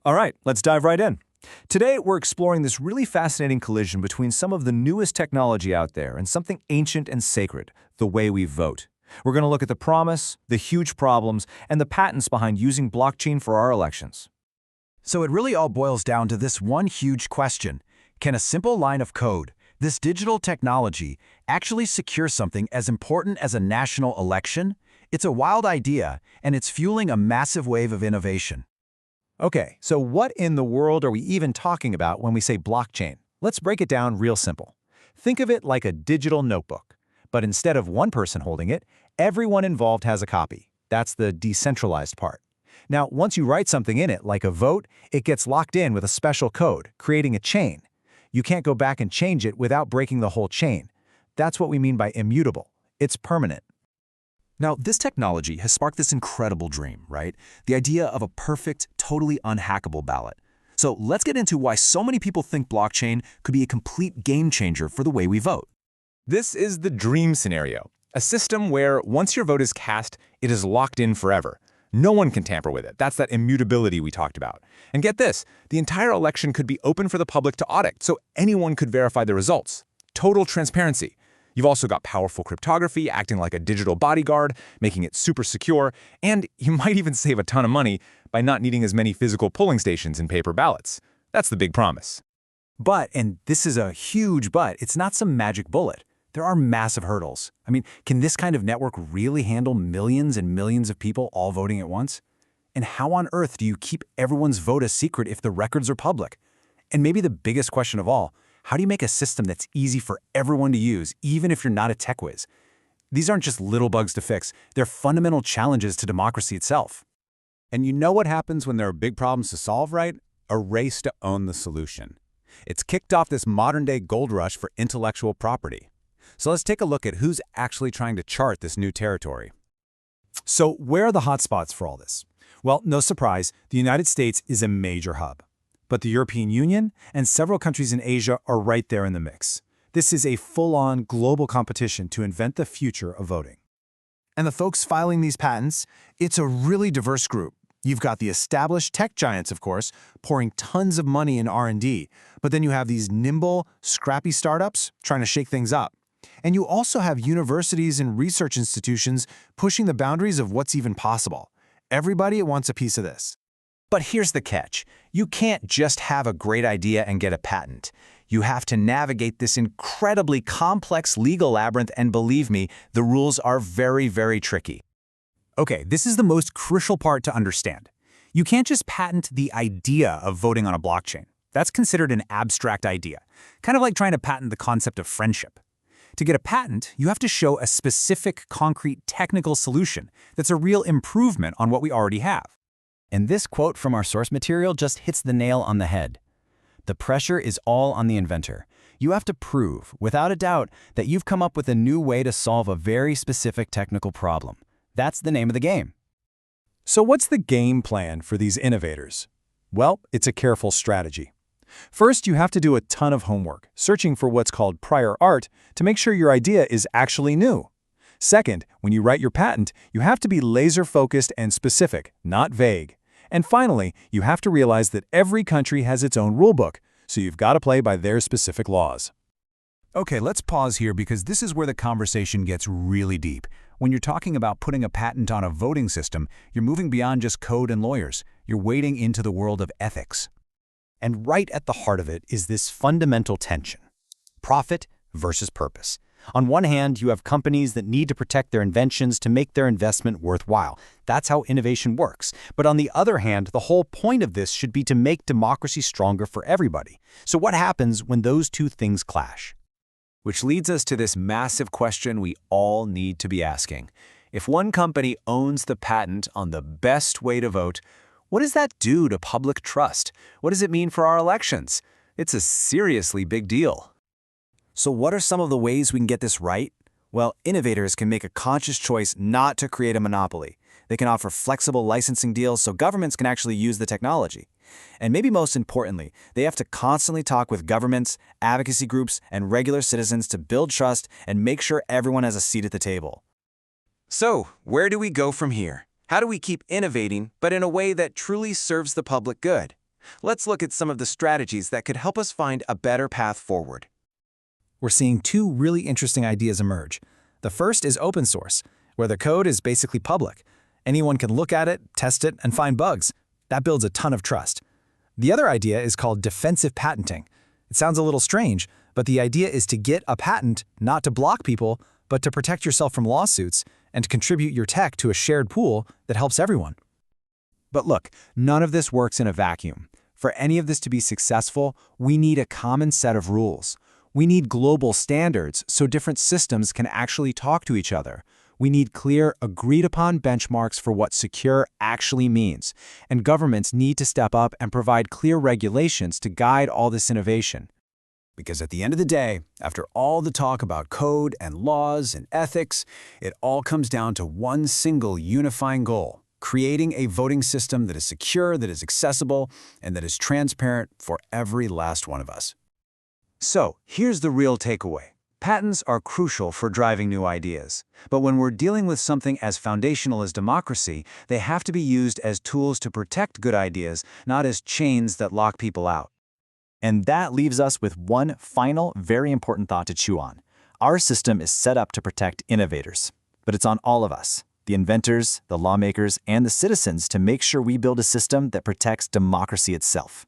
All right, let's dive right in. Today, we're exploring this really fascinating collision between some of the newest technology out there and something ancient and sacred, the way we vote. We're going to look at the promise, the huge problems, and the patents behind using blockchain for our elections. So it really all boils down to this one huge question. Can a simple line of code, this digital technology, actually secure something as important as a national election? It's a wild idea, and it's fueling a massive wave of innovation. Okay, so what in the world are we even talking about when we say blockchain? Let's break it down real simple. Think of it like a digital notebook. But instead of one person holding it, everyone involved has a copy. That's the decentralized part. Now, once you write something in it, like a vote, it gets locked in with a special code, creating a chain. You can't go back and change it without breaking the whole chain. That's what we mean by immutable. It's permanent. Now, this technology has sparked this incredible dream, right? The idea of a perfect, totally unhackable ballot. So let's get into why so many people think blockchain could be a complete game changer for the way we vote. This is the dream scenario, a system where once your vote is cast, it is locked in forever. No one can tamper with it. That's that immutability we talked about. And get this, the entire election could be open for the public to audit, so anyone could verify the results. Total transparency. You've also got powerful cryptography acting like a digital bodyguard, making it super secure, and you might even save a ton of money by not needing as many physical polling stations and paper ballots. That's the big promise. But, and this is a huge but, it's not some magic bullet. There are massive hurdles. I mean, can this kind of network really handle millions and millions of people all voting at once? And how on earth do you keep everyone's vote a secret if the records are public? And maybe the biggest question of all, how do you make a system that's easy for everyone to use, even if you're not a tech whiz? These aren't just little bugs to fix. They're fundamental challenges to democracy itself. And you know what happens when there are big problems to solve, right? A race to own the solution. It's kicked off this modern-day gold rush for intellectual property. So let's take a look at who's actually trying to chart this new territory. So where are the hotspots for all this? Well, no surprise, the United States is a major hub. But the European Union and several countries in Asia are right there in the mix. This is a full-on global competition to invent the future of voting. And the folks filing these patents, it's a really diverse group. You've got the established tech giants, of course, pouring tons of money in R&D, but then you have these nimble, scrappy startups trying to shake things up. And you also have universities and research institutions pushing the boundaries of what's even possible. Everybody wants a piece of this. But here's the catch. You can't just have a great idea and get a patent. You have to navigate this incredibly complex legal labyrinth, and believe me, the rules are very, very tricky. Okay, this is the most crucial part to understand. You can't just patent the idea of voting on a blockchain. That's considered an abstract idea, kind of like trying to patent the concept of friendship. To get a patent, you have to show a specific, concrete, technical solution that's a real improvement on what we already have. And this quote from our source material just hits the nail on the head. The pressure is all on the inventor. You have to prove, without a doubt, that you've come up with a new way to solve a very specific technical problem. That's the name of the game. So what's the game plan for these innovators? Well, it's a careful strategy. First, you have to do a ton of homework, searching for what's called prior art to make sure your idea is actually new. Second, when you write your patent, you have to be laser-focused and specific, not vague. And finally, you have to realize that every country has its own rulebook, so you've got to play by their specific laws. Okay, let's pause here because this is where the conversation gets really deep. When you're talking about putting a patent on a voting system, you're moving beyond just code and lawyers. You're wading into the world of ethics. And right at the heart of it is this fundamental tension: profit versus purpose. On one hand, you have companies that need to protect their inventions to make their investment worthwhile. That's how innovation works. But on the other hand, the whole point of this should be to make democracy stronger for everybody. So what happens when those two things clash? Which leads us to this massive question we all need to be asking. If one company owns the patent on the best way to vote, what does that do to public trust? What does it mean for our elections? It's a seriously big deal. So what are some of the ways we can get this right? Well, innovators can make a conscious choice not to create a monopoly. They can offer flexible licensing deals so governments can actually use the technology. And maybe most importantly, they have to constantly talk with governments, advocacy groups, and regular citizens to build trust and make sure everyone has a seat at the table. So, where do we go from here? How do we keep innovating, but in a way that truly serves the public good? Let's look at some of the strategies that could help us find a better path forward. We're seeing two really interesting ideas emerge. The first is open source, where the code is basically public. Anyone can look at it, test it, and find bugs. That builds a ton of trust. The other idea is called defensive patenting. It sounds a little strange, but the idea is to get a patent not to block people, but to protect yourself from lawsuits and to contribute your tech to a shared pool that helps everyone. But look, none of this works in a vacuum. For any of this to be successful, we need a common set of rules. We need global standards so different systems can actually talk to each other. We need clear, agreed-upon benchmarks for what secure actually means. And governments need to step up and provide clear regulations to guide all this innovation. Because at the end of the day, after all the talk about code and laws and ethics, it all comes down to one single unifying goal: creating a voting system that is secure, that is accessible, and that is transparent for every last one of us. So, here's the real takeaway. Patents are crucial for driving new ideas. But when we're dealing with something as foundational as democracy, they have to be used as tools to protect good ideas, not as chains that lock people out. And that leaves us with one final, very important thought to chew on. Our system is set up to protect innovators, but it's on all of us, the inventors, the lawmakers, and the citizens, to make sure we build a system that protects democracy itself.